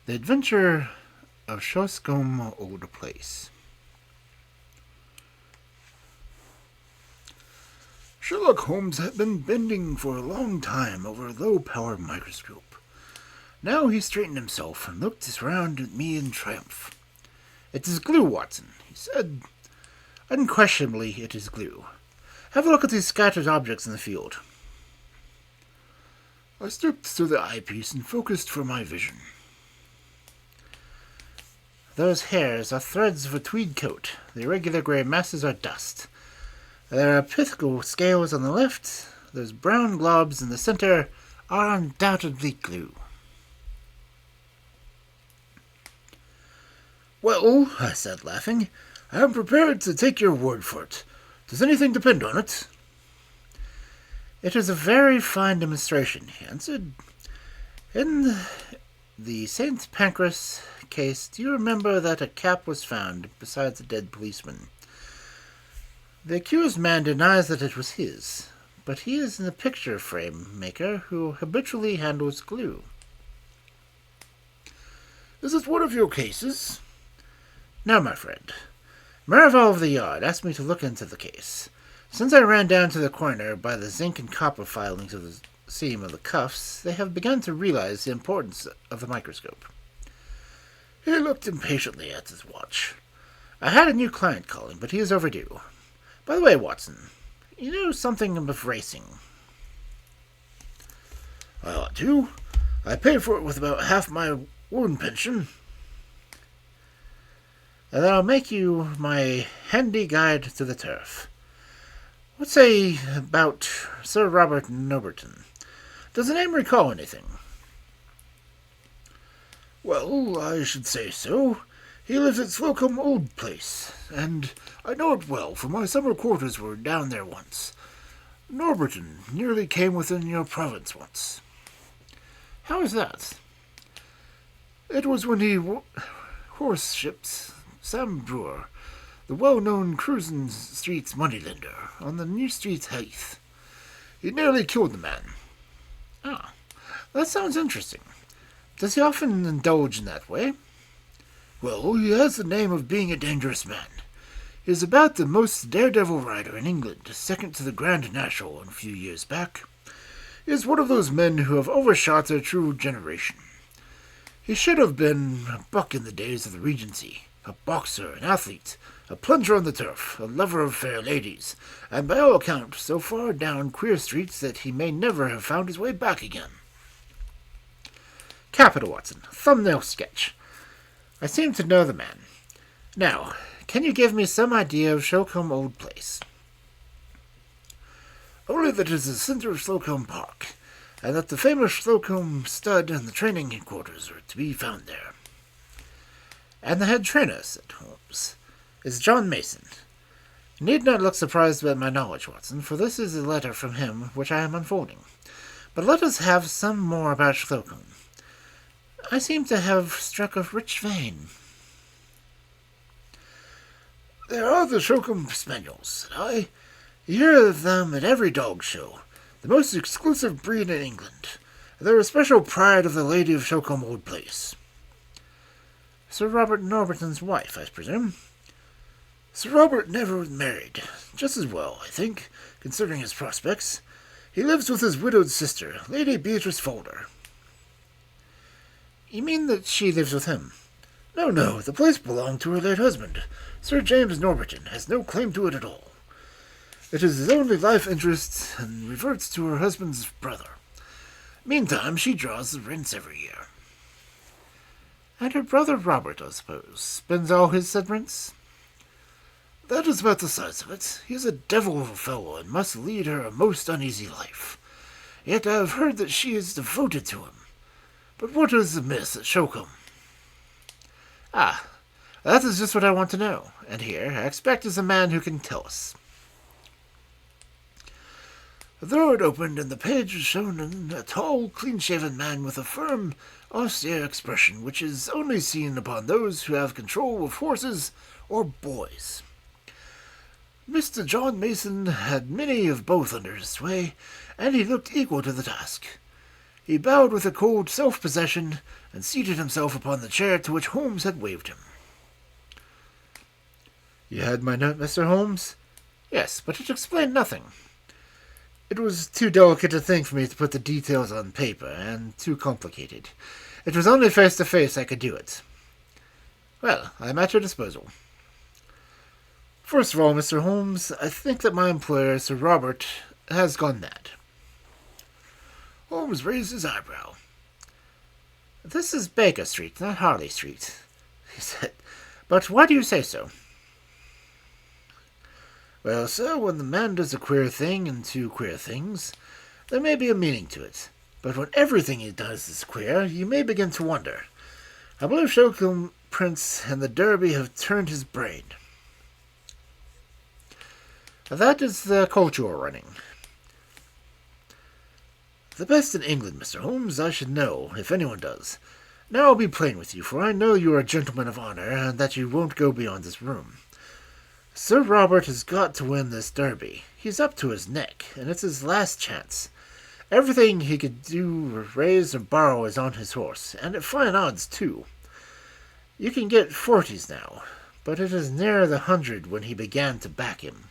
The Adventure of Shoscombe Old Place. Sherlock Holmes had been bending for a long time over a low-power microscope. Now he straightened himself and looked around at me in triumph. "It is glue, Watson," he said. "Unquestionably, it is glue. Have a look at these scattered objects in the field." I stooped to the eyepiece and focused for my vision. Those hairs are threads of a tweed coat. The irregular grey masses are dust. There are pithecal scales on the left. Those brown globs in the center are undoubtedly glue. "Well," I said, laughing, "I am prepared to take your word for it. Does anything depend on it?" "It is a very fine demonstration," he answered. "In the St. Pancras case, do you remember that a cap was found beside the dead policeman? The accused man denies that it was his, but he is a picture frame maker who habitually handles glue." "Is it one of your cases?" "No, my friend. Merivale of the Yard asked me to look into the case. Since I ran down to the corner by the zinc and copper filings of the seam of the cuffs, they have begun to realize the importance of the microscope." He looked impatiently at his watch. "I had a new client calling, but he is overdue. By the way, Watson, you know something of racing?" "I ought to. I pay for it with about half my wound pension." "And then I'll make you my handy guide to the turf. What say about Sir Robert Norberton? Does the name recall anything?" "Well, I should say so. He lives at Slocombe Old Place, and I know it well, for my summer quarters were down there once. Norberton nearly came within your province once." "How is that?" "It was when he horse-shipped Sam Brewer, the well-known Curzon Street's moneylender, on the New Street Heath. He nearly killed the man." "Ah, that sounds interesting. Does he often indulge in that way?" "Well, he has the name of being a dangerous man. He is about the most daredevil rider in England, second to the Grand National a few years back. He is one of those men who have overshot their true generation. He should have been a buck in the days of the Regency, a boxer, an athlete, a plunger on the turf, a lover of fair ladies, and by all accounts so far down queer streets that he may never have found his way back again." "Capital, Watson. Thumbnail sketch. I seem to know the man. Now, can you give me some idea of Shoscombe Old Place?" "Only that it is the centre of Slocombe Park, and that the famous Slocombe stud and the training headquarters are to be found there." "And the head trainer," said Holmes, "is John Mason. You need not look surprised about my knowledge, Watson, for this is a letter from him which I am unfolding. But let us have some more about Slocombe. I seem to have struck a rich vein." "There are the Shoscombe Spaniels," said I. "You hear of them at every dog show. The most exclusive breed in England. They're a special pride of the Lady of Shoscombe Old Place." "Sir Robert Norberton's wife, I presume?" "Sir Robert never married. Just as well, I think, considering his prospects. He lives with his widowed sister, Lady Beatrice Folder." "You mean that she lives with him?" No, the place belonged to her late husband. Sir James Norberton has no claim to it at all. It is his only life interest, and reverts to her husband's brother. Meantime, she draws the rents every year." "And her brother Robert, I suppose, spends all his said rents?" "That is about the size of it. He is a devil of a fellow, and must lead her a most uneasy life. Yet I have heard that she is devoted to him. But what is amiss at Shoscombe?" "Ah, that is just what I want to know, and here, I expect, is a man who can tell us." The door had opened, and the page was shown a tall, clean-shaven man with a firm, austere expression which is only seen upon those who have control of horses or boys. Mr. John Mason had many of both under his sway, and he looked equal to the task. He bowed with a cold self-possession and seated himself upon the chair to which Holmes had waved him. "You had my note, Mr. Holmes?" "Yes, but it explained nothing. It was too delicate a thing for me to put the details on paper, and too complicated. It was only face-to-face I could do it." "Well, I am at your disposal." "First of all, Mr. Holmes, I think that my employer, Sir Robert, has gone mad." Holmes raised his eyebrow. "This is Baker Street, not Harley Street," he said. "But why do you say so?" "Well, sir, when the man does a queer thing and two queer things, there may be a meaning to it. But when everything he does is queer, you may begin to wonder. I believe Shoscombe Prince and the Derby have turned his brain." "That is the culture we're running." "The best in England, Mr. Holmes, I should know, if anyone does. Now I'll be plain with you, for I know you are a gentleman of honour, and that you won't go beyond this room. Sir Robert has got to win this Derby. He's up to his neck, and it's his last chance. Everything he could do, or raise or borrow, is on his horse, and at fine odds, too. You can get 40s now, but it is nearer the 100 when he began to back him."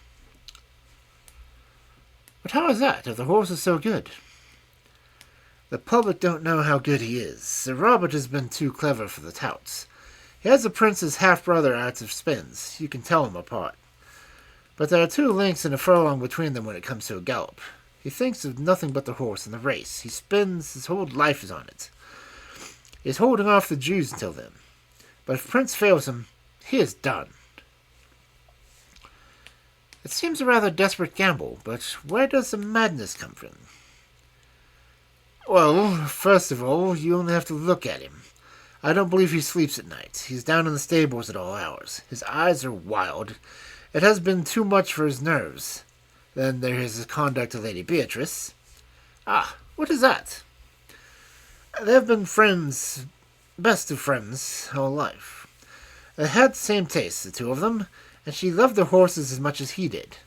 "But how is that, if the horse is so good?" "The public don't know how good he is. Sir Robert has been too clever for the touts. He has the prince's half-brother out of spins. You can tell them apart. But there are 2 lengths and a furlong between them when it comes to a gallop. He thinks of nothing but the horse and the race. He spends his whole life is on it. He is holding off the Jews until then. But if Prince fails him, he is done." "It seems a rather desperate gamble, but where does the madness come from?" "Well, first of all, you only have to look at him. I don't believe he sleeps at night. He's down in the stables at all hours. His eyes are wild. It has been too much for his nerves. Then there is his conduct to Lady Beatrice." "Ah, what is that?" "They have been friends, best of friends, all life. They had the same tastes, the 2 of them, and she loved the horses as much as he did.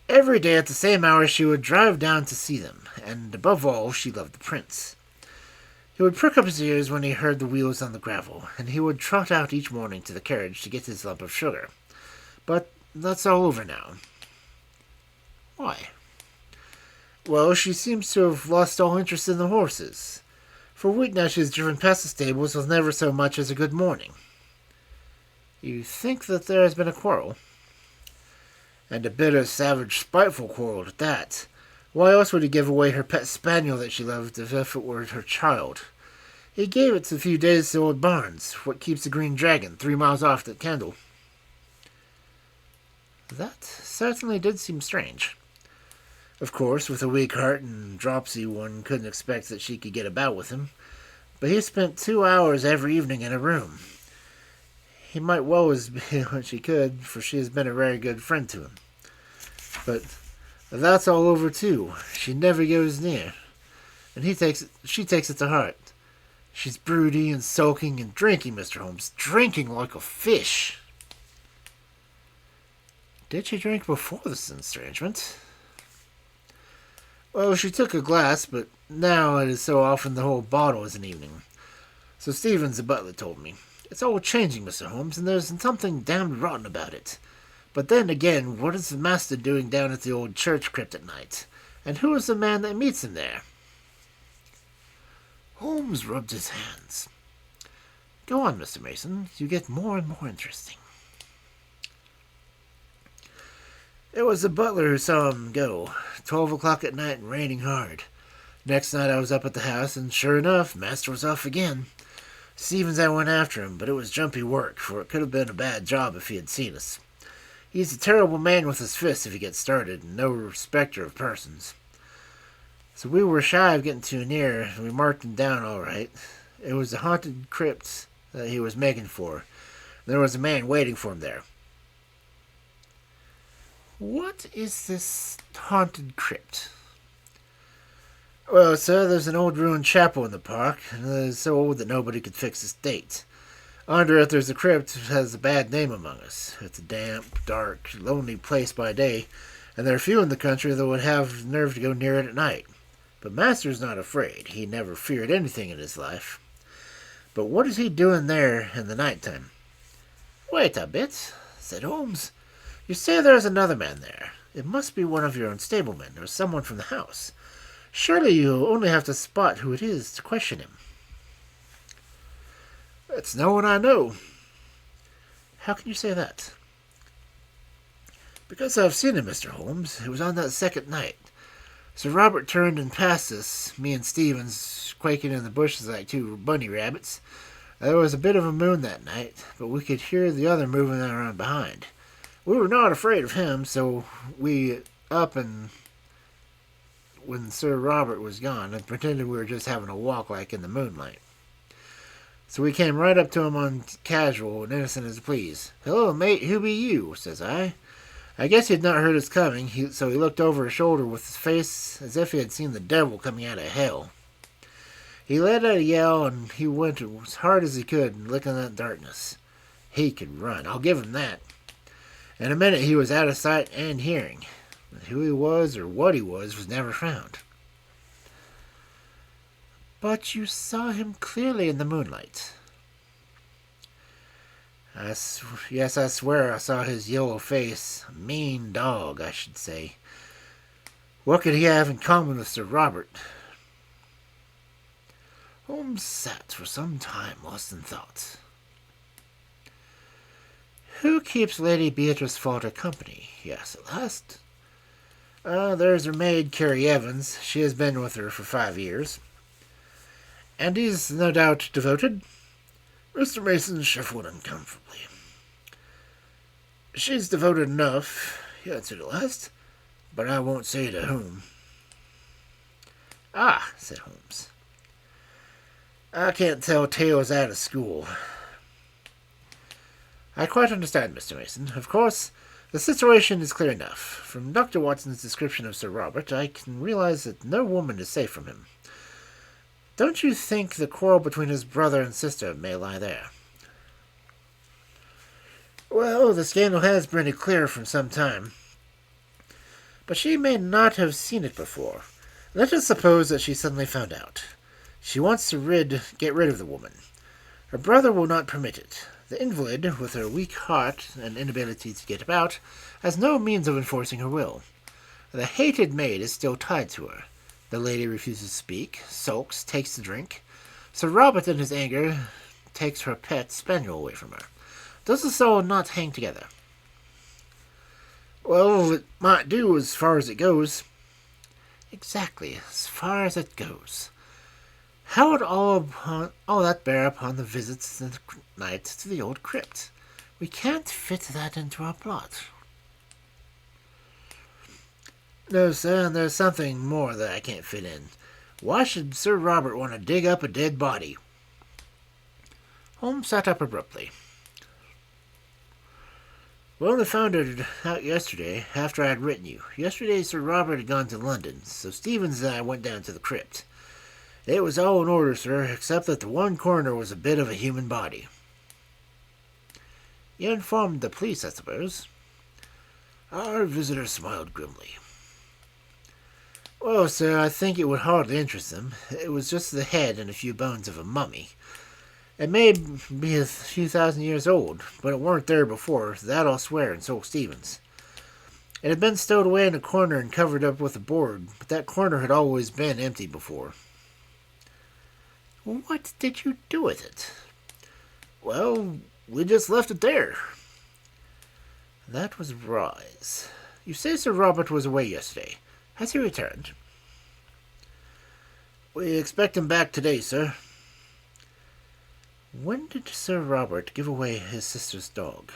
Every day at the same hour she would drive down to see them, and above all she loved the prince. He would prick up his ears when he heard the wheels on the gravel, and he would trot out each morning to the carriage to get his lump of sugar. But that's all over now." "Why?" "Well, she seems to have lost all interest in the horses. For a week now she has driven past the stables with never so much as a good morning." "You think that there has been a quarrel?" "And a bitter, savage, spiteful quarrel at that. Why else would he give away her pet spaniel that she loved as if it were her child? He gave it a few days to old Barnes, what keeps the Green Dragon, 3 miles off at Kendal." "That certainly did seem strange." "Of course, with a weak heart and dropsy, one couldn't expect that she could get about with him. But he spent 2 hours every evening in a room. He might well as be when she could, for she has been a very good friend to him. But that's all over, too. She never goes near. And she takes it to heart. She's broody and sulking and drinking, Mr. Holmes. Drinking like a fish." "Did she drink before this estrangement?" "Well, she took a glass, but now it is so often the whole bottle is an evening. So Stevens, the butler, told me. It's all changing, Mr. Holmes, and there's something damned rotten about it. But then again, what is the master doing down at the old church crypt at night? And who is the man that meets him there?" Holmes rubbed his hands. "Go on, Mr. Mason. You get more and more interesting." "It was the butler who saw him go. 12 o'clock at night and raining hard. Next night I was up at the house, and sure enough, master was off again. Stevens and I went after him, but it was jumpy work, for it could have been a bad job if he had seen us. He's a terrible man with his fists if he gets started, and no respecter of persons. So we were shy of getting too near, and we marked him down all right. It was the haunted crypt that he was making for. And there was a man waiting for him there." "What is this haunted crypt?" "Well, sir, there's an old ruined chapel in the park, and it is so old that nobody could fix its date. Under it there's a crypt that has a bad name among us. It's a damp, dark, lonely place by day, and there are few in the country that would have nerve to go near it at night. But Master's not afraid. He never feared anything in his life. But what is he doing there in the night time? Wait a bit, said Holmes. You say there's another man there. It must be one of your own stablemen, or someone from the house. Surely you only have to spot who it is to question him. It's no one I know. How can you say that? Because I've seen him, Mr. Holmes. It was on that second night. Sir Robert turned and passed us, me and Stevens, quaking in the bushes like two bunny rabbits. There was a bit of a moon that night, but we could hear the other moving around behind. We were not afraid of him, so we up and when Sir Robert was gone and pretended we were just having a walk like in the moonlight. So we came right up to him on casual and innocent as please. Hello, mate, who be you? Says I. I guess he had not heard us coming, so he looked over his shoulder with his face as if he had seen the devil coming out of hell. He let out a yell, and he went as hard as he could, licking that darkness. He could run, I'll give him that. In a minute he was out of sight and hearing. But who he was or what he was never found. But you saw him clearly in the moonlight. Yes, I swear I saw his yellow face. A mean dog, I should say. What could he have in common with Sir Robert? Holmes sat for some time lost in thought. Who keeps Lady Beatrice Falter company? He asked at last. There's her maid, Carrie Evans. She has been with her for 5 years. And he's no doubt devoted? Mr. Mason shuffled uncomfortably. She's devoted enough, he answered at last, but I won't say to whom. Ah, said Holmes. I can't tell tales out of school. I quite understand, Mr. Mason. Of course, the situation is clear enough. From Dr. Watson's description of Sir Robert, I can realize that no woman is safe from him. Don't you think the quarrel between his brother and sister may lie there? Well, the scandal has been clear for some time. But she may not have seen it before. Let us suppose that she suddenly found out. She wants to get rid of the woman. Her brother will not permit it. The invalid, with her weak heart and inability to get about, has no means of enforcing her will. The hated maid is still tied to her. The lady refuses to speak, sulks, takes to drink. Sir Robert, in his anger, takes her pet spaniel away from her. Does the soul not hang together? Well, it might do as far as it goes. Exactly, as far as it goes. How would all that bear upon the visits at night to the old crypt? We can't fit that into our plot. No, sir, and there's something more that I can't fit in. Why should Sir Robert want to dig up a dead body? Holmes sat up abruptly. We only found it out yesterday, after I had written you. Yesterday Sir Robert had gone to London, so Stevens and I went down to the crypt. It was all in order, sir, except that the one corner was a bit of a human body. You informed the police, I suppose? Our visitor smiled grimly. Well, sir, I think it would hardly interest them. It was just the head and a few bones of a mummy. It may be a few thousand years old, but it weren't there before, that I'll swear, and so Stevens. It had been stowed away in a corner and covered up with a board, but that corner had always been empty before. What did you do with it? Well, we just left it there. That was wise. You say Sir Robert was away yesterday. Has he returned? We expect him back today, sir. When did Sir Robert give away his sister's dog?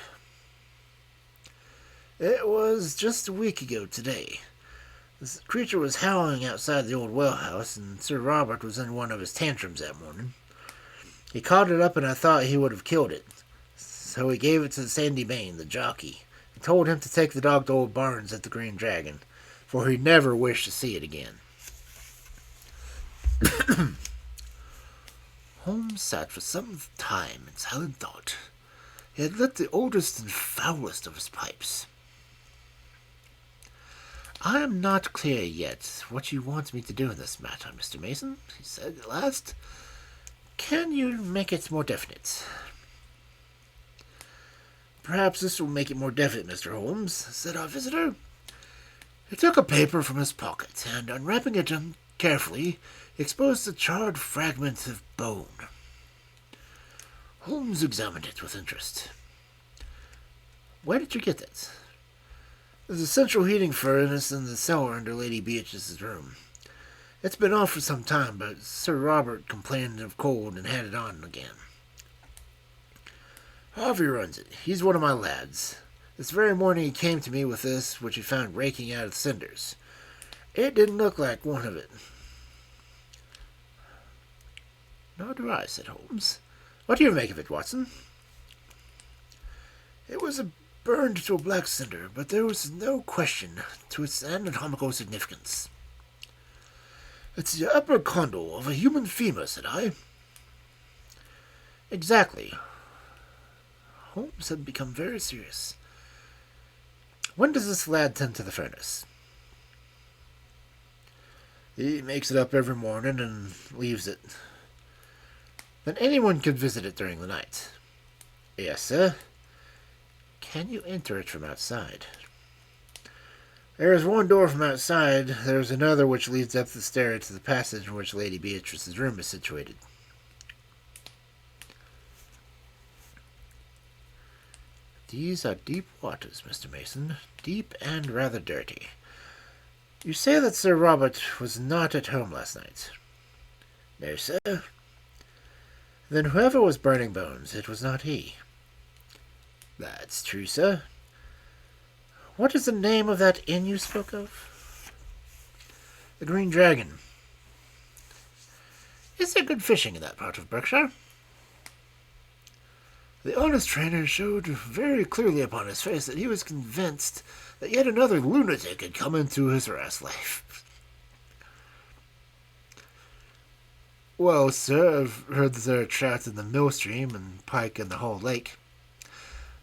It was just a week ago today. The creature was howling outside the old well house, and Sir Robert was in one of his tantrums that morning. He caught it up, and I thought he would have killed it. So he gave it to Sandy Bain, the jockey, and told him to take the dog to old Barnes at the Green Dragon, for he never wished to see it again. Holmes sat for some time in silent thought. He had lit the oldest and foulest of his pipes. I am not clear yet what you want me to do in this matter, Mr. Mason, he said at last. Can you make it more definite? Perhaps this will make it more definite, Mr. Holmes, said our visitor. He took a paper from his pocket, and unwrapping it carefully, exposed a charred fragment of bone. Holmes examined it with interest. Where did you get it? There's a central heating furnace in the cellar under Lady Beatrice's room. It's been off for some time, but Sir Robert complained of cold and had it on again. Harvey runs it. He's one of my lads. This very morning he came to me with this, which he found raking out of cinders. It didn't look like one of it. Nor do I, said Holmes. What do you make of it, Watson? It was burned to a black cinder, but there was no question to its anatomical significance. It's the upper condyle of a human femur, said I. Exactly. Holmes had become very serious. When does this lad tend to the furnace? He makes it up every morning and leaves it. Then anyone could visit it during the night. Yes, sir. Can you enter it from outside? There is one door from outside. There is another which leads up the stair to the passage in which Lady Beatrice's room is situated. These are deep waters, Mr. Mason. Deep and rather dirty. You say that Sir Robert was not at home last night? No, sir. Then whoever was burning bones, it was not he. That's true, sir. What is the name of that inn you spoke of? The Green Dragon. Is there good fishing in that part of Berkshire? The honest trainer showed very clearly upon his face that he was convinced that yet another lunatic had come into his harassed life. Well, sir, I've heard that there are trout in the mill stream and pike in the whole lake.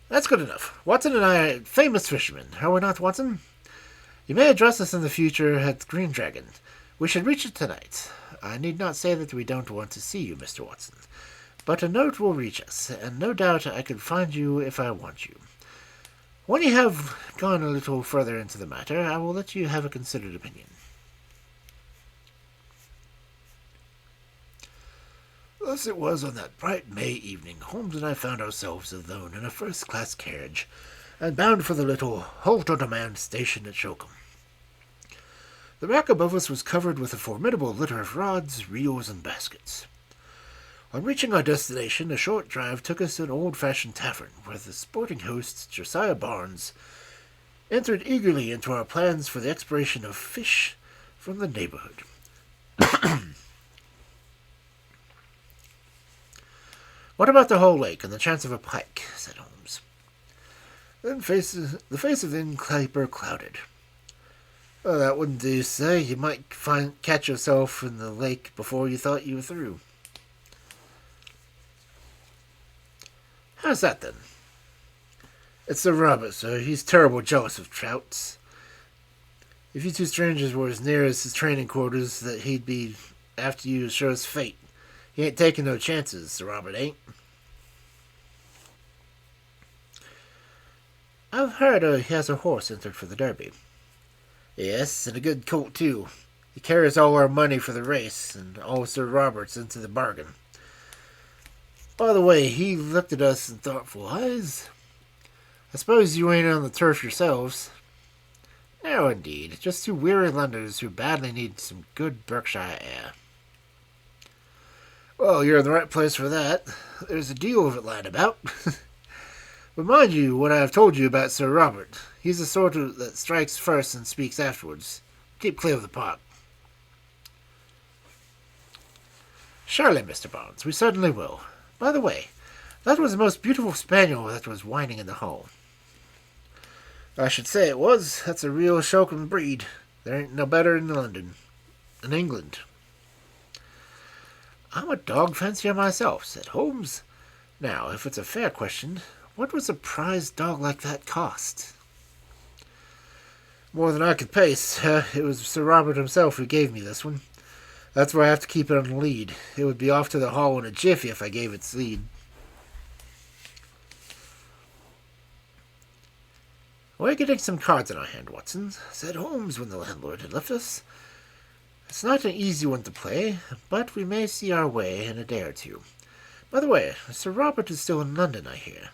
That's good enough. Watson and I are famous fishermen, are we not, Watson? You may address us in the future at the Green Dragon. We should reach it tonight. I need not say that we don't want to see you, Mr. Watson. But a note will reach us, and no doubt I could find you if I want you. When you have gone a little further into the matter, I will let you have a considered opinion. Thus it was on that bright May evening Holmes and I found ourselves alone in a first-class carriage, and bound for the little halt-on-demand station at Shoscombe. The rack above us was covered with a formidable litter of rods, reels, and baskets. On reaching our destination, a short drive took us to an old-fashioned tavern, where the sporting host, Josiah Barnes, entered eagerly into our plans for the exploration of fish from the neighborhood. What about the whole lake and the chance of a pike? Said Holmes. Then the face of the innkeeper clouded. Oh, that wouldn't do, sir. You might catch yourself in the lake before you thought you were through. How's that, then? It's Sir Robert, sir. He's terrible jealous of trouts. If you two strangers were as near as his training quarters, that he'd be after you as sure as fate. He ain't taking no chances, Sir Robert ain't. I've heard he has a horse entered for the Derby. Yes, and a good colt, too. He carries all our money for the race, and all Sir Robert's into the bargain. By the way, he looked at us in thoughtful eyes. I suppose you ain't on the turf yourselves. No, indeed. Just two weary Londoners who badly need some good Berkshire air. Well, you're in the right place for that. There's a deal of it lying about. But mind you what I have told you about Sir Robert. He's the sort that strikes first and speaks afterwards. Keep clear of the pot. Surely, Mr. Barnes, we certainly will. By the way, that was the most beautiful spaniel that was whining in the hall. I should say it was. That's a real Shoscombe breed. There ain't no better in London. In England. I'm a dog fancier myself, said Holmes. Now, if it's a fair question, what was a prize dog like that cost? More than I could pace. It was Sir Robert himself who gave me this one. That's why I have to keep it on the lead. It would be off to the hall in a jiffy if I gave its lead. "We're getting some cards in our hand, Watson," said Holmes when the landlord had left us. "It's not an easy one to play, but we may see our way in a day or two. By the way, Sir Robert is still in London, I hear.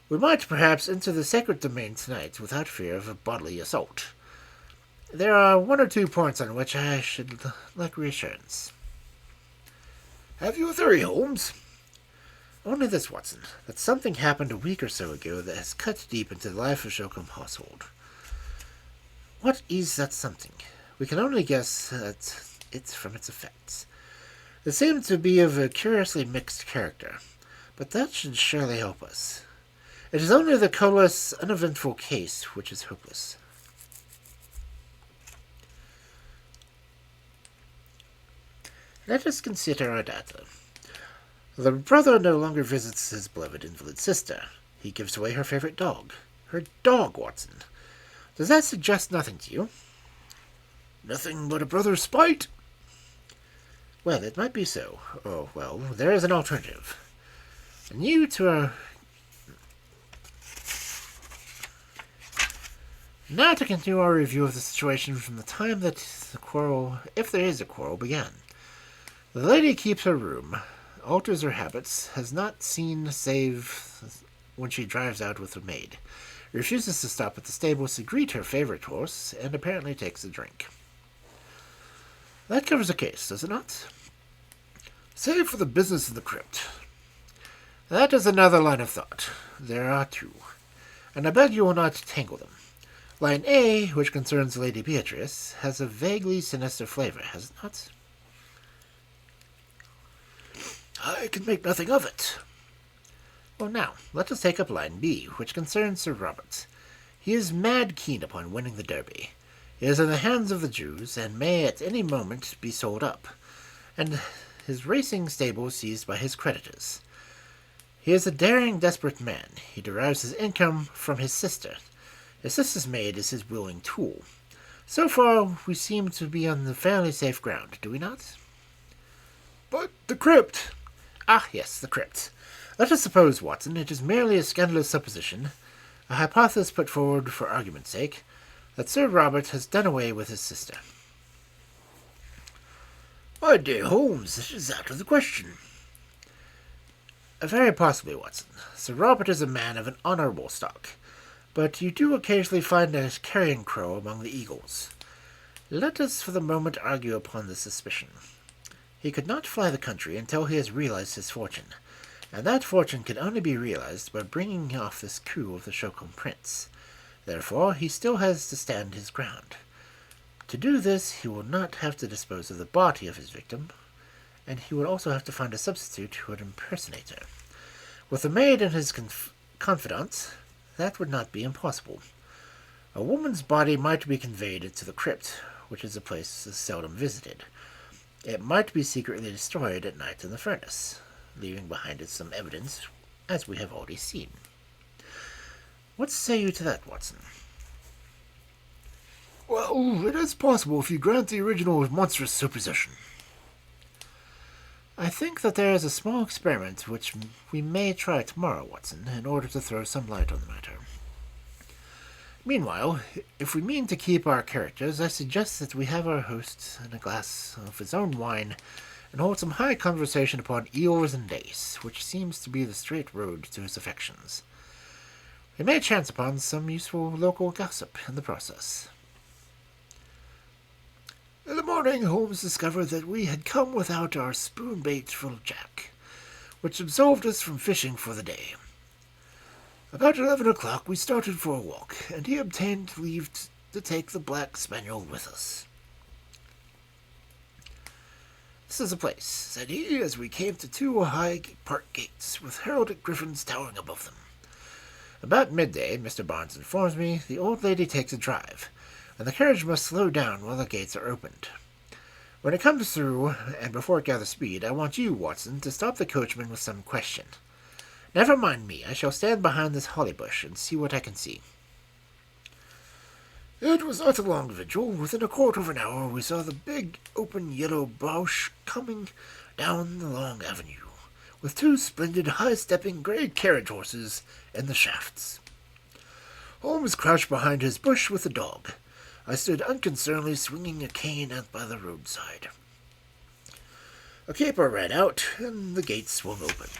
We might perhaps enter the sacred domain tonight without fear of a bodily assault. There are one or two points on which I should like reassurance." "Have you a theory, Holmes?" "Only this, Watson, that something happened a week or so ago that has cut deep into the life of Shoscombe household. What is that something? We can only guess at it from its effects. It seemed to be of a curiously mixed character, but that should surely help us. It is only the colorless, uneventful case which is hopeless." "Let us consider our data. The brother no longer visits his beloved invalid sister. He gives away her favorite dog. Her dog, Watson. Does that suggest nothing to you?" "Nothing but a brother's spite." "Well, it might be so. Oh, well, there is an alternative. And you two are... Now to continue our review of the situation from the time that the quarrel, if there is a quarrel, began. The lady keeps her room, alters her habits, has not seen save when she drives out with the maid, refuses to stop at the stables to greet her favorite horse, and apparently takes a drink. That covers the case, does it not? Save for the business of the crypt. That is another line of thought. There are two, and I beg you will not tangle them. Line A, which concerns Lady Beatrice, has a vaguely sinister flavor, has it not?" "I can make nothing of it." "Well, now, let us take up line B, which concerns Sir Robert. He is mad keen upon winning the Derby. He is in the hands of the Jews, and may at any moment be sold up, and his racing stable seized by his creditors. He is a daring, desperate man. He derives his income from his sister. His sister's maid is his willing tool. So far, we seem to be on the fairly safe ground, do we not?" "But the crypt—" "Ah, yes, the crypt. Let us suppose, Watson, it is merely a scandalous supposition, a hypothesis put forward for argument's sake, that Sir Robert has done away with his sister." "My dear Holmes, this is out of the question." "Very possibly, Watson. Sir Robert is a man of an honourable stock, but you do occasionally find a carrion crow among the eagles. Let us for the moment argue upon this suspicion. He could not fly the country until he has realized his fortune, and that fortune can only be realized by bringing off this coup of the Shoscombe prince. Therefore, he still has to stand his ground. To do this, he will not have to dispose of the body of his victim, and he would also have to find a substitute who would impersonate her. With the maid and his confidant, that would not be impossible. A woman's body might be conveyed into the crypt, which is a place seldom visited. It might be secretly destroyed at night in the furnace, leaving behind it some evidence, as we have already seen. What say you to that, Watson?" "Well, it is possible if you grant the original monstrous supposition." "I think that there is a small experiment which we may try tomorrow, Watson, in order to throw some light on the matter. Meanwhile, if we mean to keep our characters, I suggest that we have our host in a glass of his own wine and hold some high conversation upon eels and dace, which seems to be the straight road to his affections. We may chance upon some useful local gossip in the process." In the morning, Holmes discovered that we had come without our spoon-bait full jack, which absolved us from fishing for the day. About 11 o'clock we started for a walk, and he obtained leave to take the black spaniel with us. "This is the place," said he, as we came to two high park gates, with heraldic griffins towering above them. "About midday, Mr. Barnes informs me, the old lady takes a drive, and the carriage must slow down while the gates are opened. When it comes through, and before it gathers speed, I want you, Watson, to stop the coachman with some question. Never mind me. I shall stand behind this holly bush and see what I can see." It was not a long vigil. Within a quarter of an hour we saw the big, open yellow brouche coming down the long avenue, with two splendid, high-stepping grey carriage horses in the shafts. Holmes crouched behind his bush with the dog. I stood unconcernedly swinging a cane out by the roadside. A caper ran out, and the gates swung open.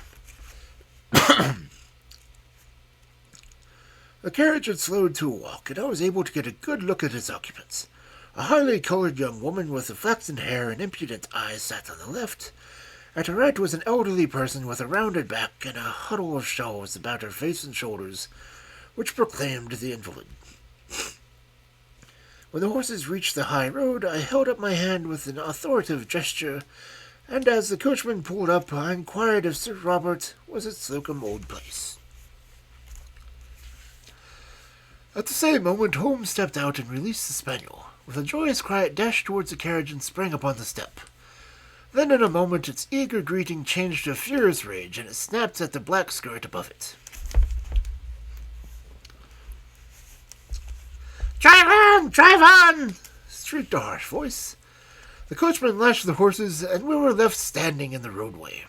The carriage had slowed to a walk, and I was able to get a good look at its occupants. A highly colored young woman with flaxen hair and impudent eyes sat on the left. At her right was an elderly person with a rounded back and a huddle of shawls about her face and shoulders, which proclaimed the invalid. When the horses reached the high road, I held up my hand with an authoritative gesture, and as the coachman pulled up, I inquired if Sir Robert was at Slocombe Old Place. At the same moment, Holmes stepped out and released the spaniel. With a joyous cry, it dashed towards the carriage and sprang upon the step. Then in a moment its eager greeting changed to furious rage, and it snapped at the black skirt above it. "Drive on! Drive on!" shrieked a harsh voice. The coachman lashed the horses, and we were left standing in the roadway.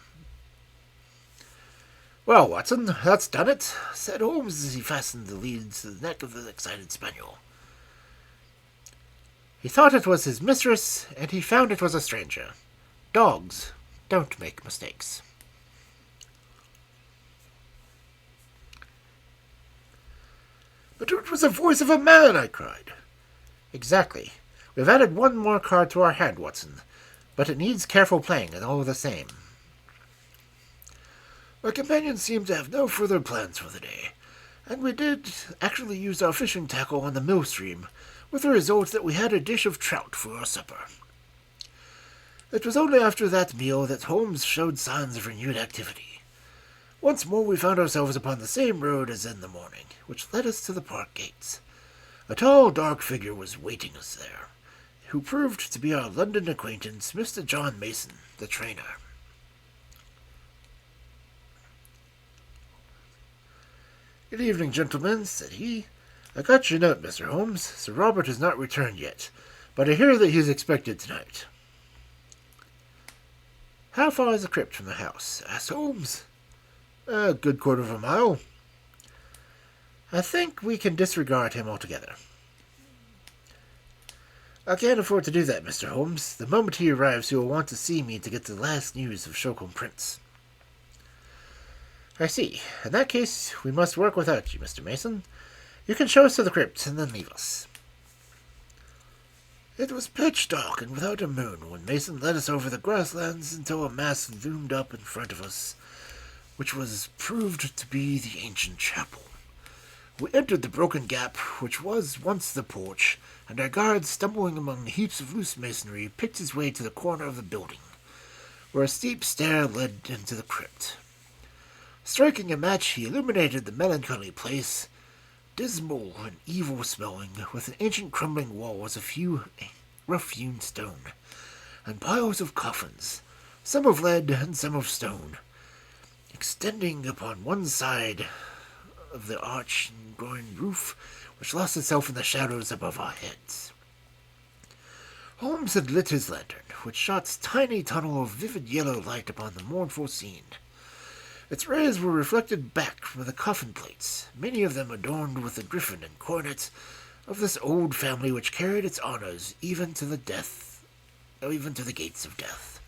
"Well, Watson, that's done it," said Holmes as he fastened the lead to the neck of the excited spaniel. "He thought it was his mistress, and he found it was a stranger. Dogs don't make mistakes." "But it was the voice of a man," I cried. "Exactly. We've added one more card to our hand, Watson, but it needs careful playing and all the same." My companion seemed to have no further plans for the day, and we did actually use our fishing tackle on the mill stream, with the result that we had a dish of trout for our supper. It was only after that meal that Holmes showed signs of renewed activity. Once more we found ourselves upon the same road as in the morning, which led us to the park gates. A tall, dark figure was waiting us there, who proved to be our London acquaintance, Mr. John Mason, the trainer. "Good evening, gentlemen," said he. "I got your note, Mr. Holmes. Sir Robert has not returned yet, but I hear that he is expected tonight." "How far is the crypt from the house?" asked Holmes. "A good quarter of a mile." "I think we can disregard him altogether." "I can't afford to do that, Mr. Holmes. The moment he arrives, he will want to see me to get the last news of Shoscombe Prince." "I see. In that case, we must work without you, Mr. Mason. You can show us to the crypt and then leave us." It was pitch dark and without a moon when Mason led us over the grasslands until a mass loomed up in front of us, which was proved to be the ancient chapel. We entered the broken gap, which was once the porch, and our guard, stumbling among heaps of loose masonry, picked his way to the corner of the building, where a steep stair led into the crypt. Striking a match, he illuminated the melancholy place, dismal and evil-smelling, with an ancient crumbling walls of rough-hewn stone, and piles of coffins, some of lead and some of stone, extending upon one side of the arch and groined roof, which lost itself in the shadows above our heads. Holmes had lit his lantern, which shot a tiny tunnel of vivid yellow light upon the mournful scene. Its rays were reflected back from the coffin plates, many of them adorned with the griffin and coronet of this old family which carried its honors even to the gates of death.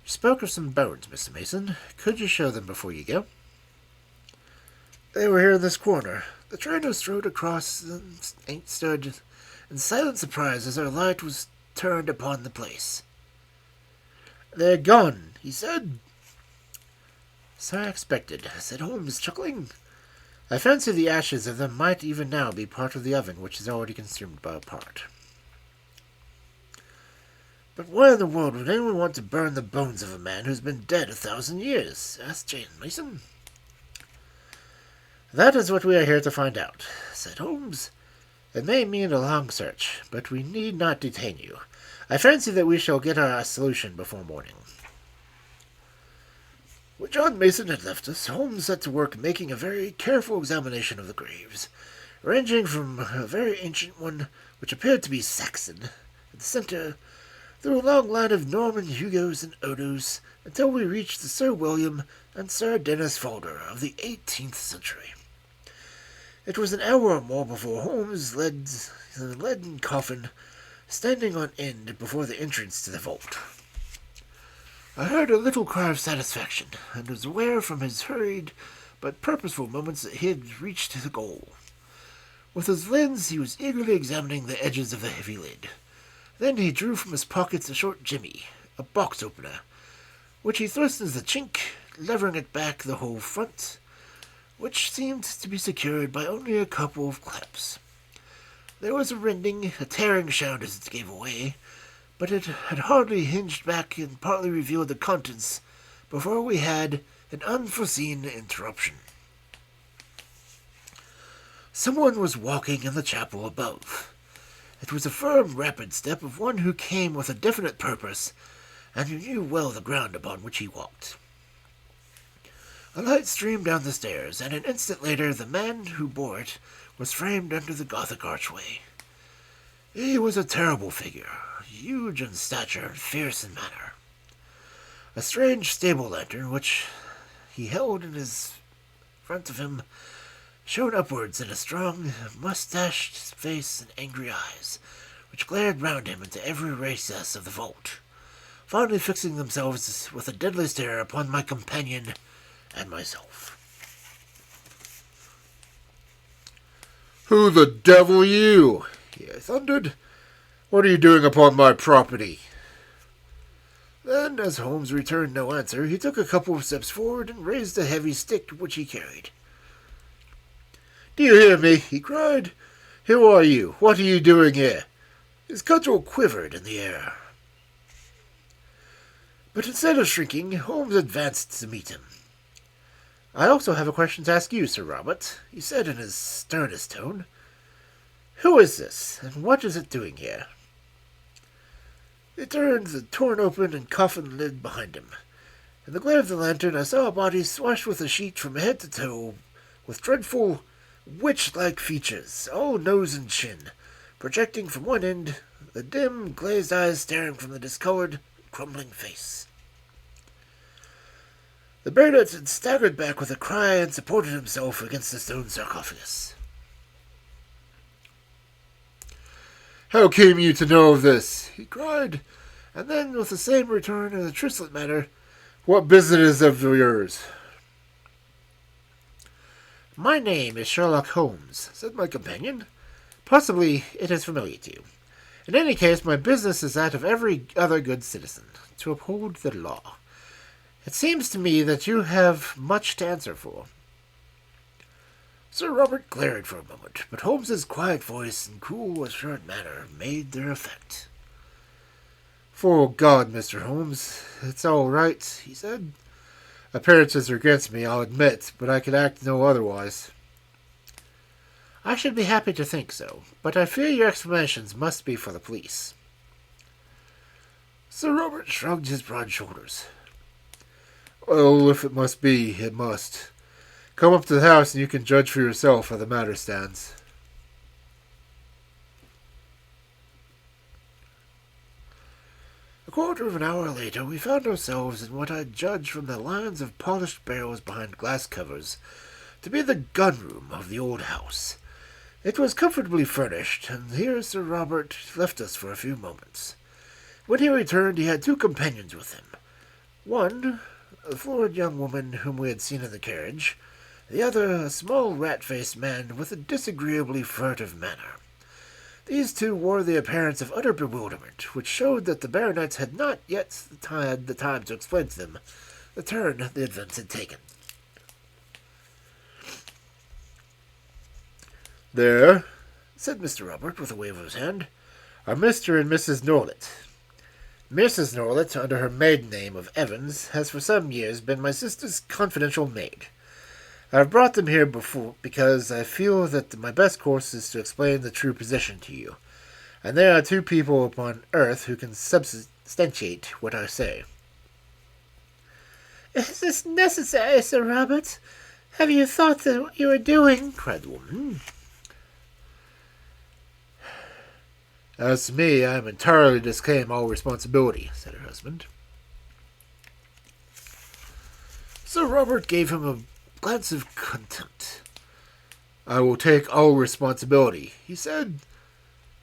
"You spoke of some bones, Mr. Mason. Could you show them before you go?" "They were here in this corner." The trainer strode across and stood in silent surprise as our light was turned upon the place. "They're gone," he said. "So I expected," said Holmes, chuckling. "I fancy the ashes of them might even now be part of the oven, which is already consumed by a part." "But why in the world would anyone want to burn the bones of a man who's been dead 1,000 years?" asked James Mason. "That is what we are here to find out," said Holmes. "It may mean a long search, but we need not detain you. I fancy that we shall get our solution before morning." When John Mason had left us, Holmes set to work making a very careful examination of the graves, ranging from a very ancient one, which appeared to be Saxon, in the centre, through a long line of Norman Hugos and Odos, until we reached the Sir William and Sir Dennis Falder of the 18th century. It was an hour or more before Holmes led the leaden coffin standing on end before the entrance to the vault. I heard a little cry of satisfaction, and was aware from his hurried but purposeful moments that he had reached the goal. With his lens he was eagerly examining the edges of the heavy lid. Then he drew from his pockets a short jimmy, a box opener, which he thrust into the chink, levering it back the whole front, which seemed to be secured by only a couple of clamps. There was a rending, a tearing sound as it gave away, but it had hardly hinged back and partly revealed the contents before we had an unforeseen interruption. Someone was walking in the chapel above. It was a firm, rapid step of one who came with a definite purpose, and who knew well the ground upon which he walked. A light streamed down the stairs, and an instant later the man who bore it was framed under the Gothic archway. He was a terrible figure, huge in stature and fierce in manner. A strange stable lantern, which he held in his front of him, shone upwards in a strong, mustached face and angry eyes, which glared round him into every recess of the vault, finally fixing themselves with a deadly stare upon my companion and myself. "Who the devil are you?" he thundered. "What are you doing upon my property?" Then, as Holmes returned no answer, he took a couple of steps forward and raised a heavy stick which he carried. "Do you hear me?" he cried. "Who are you? What are you doing here?" His cudgel quivered in the air. But instead of shrinking, Holmes advanced to meet him. "I also have a question to ask you, Sir Robert," he said in his sternest tone. "Who is this, and what is it doing here?" He turned the torn open and coffin lid behind him. In the glare of the lantern I saw a body swashed with a sheet from head to toe, with dreadful, witch-like features, all nose and chin, projecting from one end, the dim, glazed eyes staring from the discolored, crumbling face. The baronet had staggered back with a cry and supported himself against the stone sarcophagus. "How came you to know of this?" he cried, and then, with the same return in a truculent manner, "What business of yours?" "My name is Sherlock Holmes," said my companion. "Possibly it is familiar to you. In any case, my business is that of every other good citizen, to uphold the law. It seems to me that you have much to answer for." Sir Robert glared for a moment, but Holmes's quiet voice and cool, assured manner made their effect. "For God, Mr. Holmes, it's all right," he said. "Appearances are against me, I'll admit, but I could act no otherwise." "I should be happy to think so, but I fear your explanations must be for the police." Sir Robert shrugged his broad shoulders. "Well, if it must be, it must. Come up to the house and you can judge for yourself how the matter stands." A quarter of an hour later, we found ourselves in what I judged from the lines of polished barrels behind glass covers to be the gun-room of the old house. It was comfortably furnished, and here Sir Robert left us for a few moments. When he returned, he had two companions with him. One, a florid young woman whom we had seen in the carriage, the other a small rat-faced man with a disagreeably furtive manner. These two wore the appearance of utter bewilderment, which showed that the baronet had not yet had the time to explain to them the turn the events had taken. "There," said Mr. Robert with a wave of his hand, "are Mr. and Mrs. Norlett. Mrs. Norlett, under her maiden name of Evans, has for some years been my sister's confidential maid. I have brought them here before because I feel that my best course is to explain the true position to you, and there are two people upon earth who can substantiate what I say." Is this necessary, Sir Robert? Have you thought of what you are doing? Cried the woman. As to me, I am entirely disclaim all responsibility, said her husband. Sir Robert gave him a glance of contempt. I will take all responsibility, he said.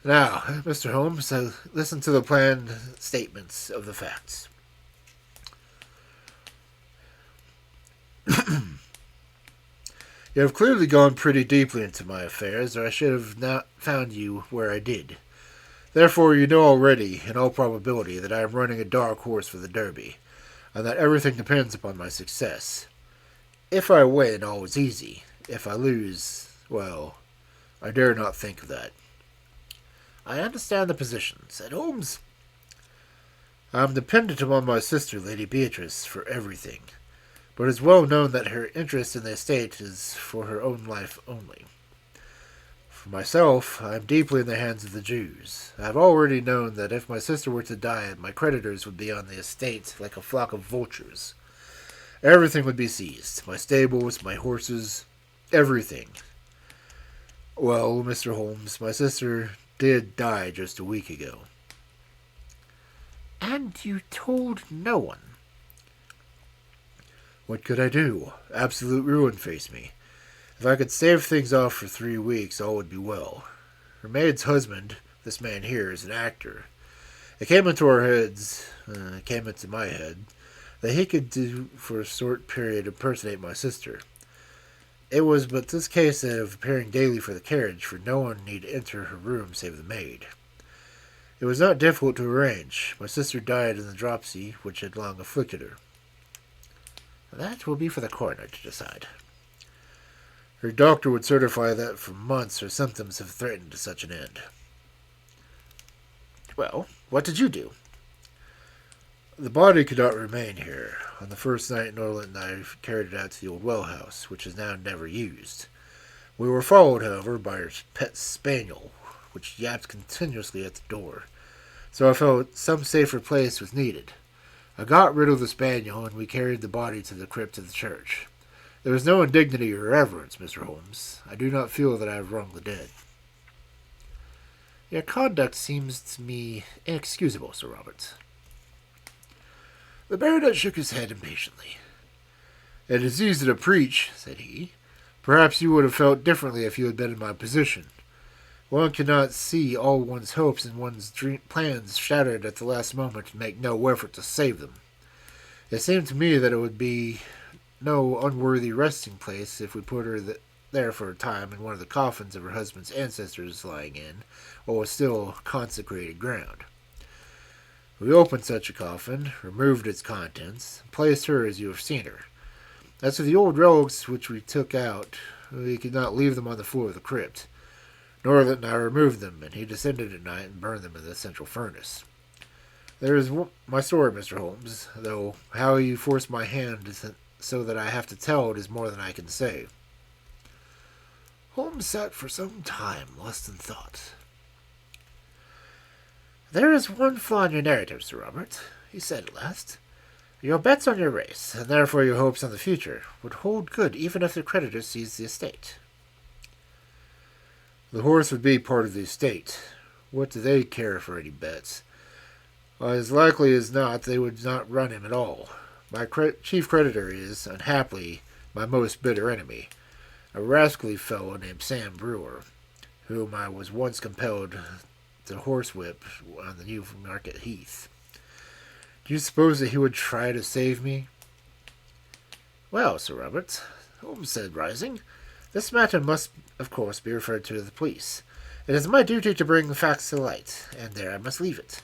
Now, Mr. Holmes, listen to the planned statements of the facts. You have clearly gone pretty deeply into my affairs, or I should have not found you where I did. Therefore, you know already, in all probability, that I am running a dark horse for the Derby, and that everything depends upon my success. If I win, all is easy. If I lose, well, I dare not think of that. I understand the position, said Holmes. I am dependent upon my sister, Lady Beatrice, for everything, but it is well known that her interest in the estate is for her own life only. For myself, I am deeply in the hands of the Jews. I have already known that if my sister were to die, my creditors would be on the estate like a flock of vultures. Everything would be seized. My stables, my horses, everything. Well, Mr. Holmes, my sister did die just a week ago. And you told no one? What could I do? Absolute ruin faced me. If I could stave things off for 3 weeks, all would be well. Her maid's husband, this man here, is an actor. It came into our heads, came into my head, that he could do for a short period impersonate my sister. It was but this case of appearing daily for the carriage, for no one need enter her room save the maid. It was not difficult to arrange. My sister died in the dropsy which had long afflicted her. That will be for the coroner to decide. Her doctor would certify that for months her symptoms have threatened to such an end. Well, what did you do? The body could not remain here. On the first night, Norland and I carried it out to the old well house, which is now never used. We were followed, however, by her pet spaniel, which yapped continuously at the door, so I felt some safer place was needed. I got rid of the spaniel, and we carried the body to the crypt of the church. There was no indignity or reverence, Mr. Holmes. I do not feel that I have wronged the dead. Your conduct seems to me inexcusable, Sir Robert. The baronet shook his head impatiently. It is easy to preach, said he. Perhaps you would have felt differently if you had been in my position. One cannot see all one's hopes and one's plans shattered at the last moment and make no effort to save them. It seemed to me that it would be no unworthy resting place if we put her there for a time in one of the coffins of her husband's ancestors lying in, or was still consecrated ground. We opened such a coffin, removed its contents, and placed her as you have seen her. As for the old relics which we took out, we could not leave them on the floor of the crypt. Norland and I removed them, and he descended at night and burned them in the central furnace. There is my story, Mr. Holmes, though how you forced my hand so that I have to tell it is more than I can say. Holmes sat for some time lost in thought. There is one flaw in your narrative, Sir Robert, he said at last. Your bets on your race, and therefore your hopes on the future, would hold good even if the creditors seized the estate. The horse would be part of the estate. What do they care for any bets? As likely as not, they would not run him at all. My chief creditor is, unhappily, my most bitter enemy, a rascally fellow named Sam Brewer, whom I was once compelled to horsewhip on the Newmarket Heath. Do you suppose that he would try to save me? Well, Sir Robert, Holmes said, rising, this matter must, of course, be referred to the police. It is my duty to bring the facts to light, and there I must leave it.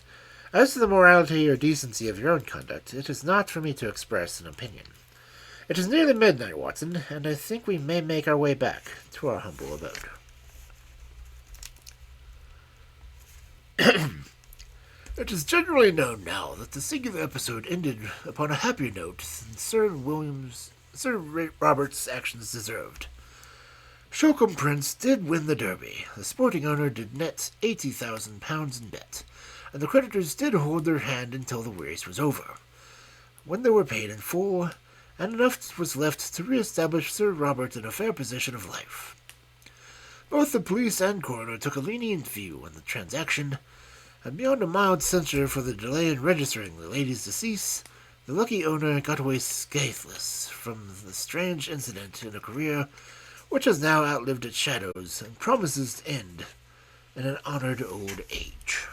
As to the morality or decency of your own conduct, it is not for me to express an opinion. It is nearly midnight, Watson, and I think we may make our way back to our humble abode. It is generally known now that the singular episode ended upon a happier note than Sir Robert's actions deserved. Shoscombe Prince did win the Derby, the sporting owner did net £80,000 in bet, and the creditors did hold their hand until the race was over. When they were paid in full, and enough was left to re-establish Sir Robert in a fair position of life. Both the police and coroner took a lenient view on the transaction, and beyond a mild censure for the delay in registering the lady's decease, the lucky owner got away scatheless from the strange incident in a career which has now outlived its shadows and promises to end in an honored old age.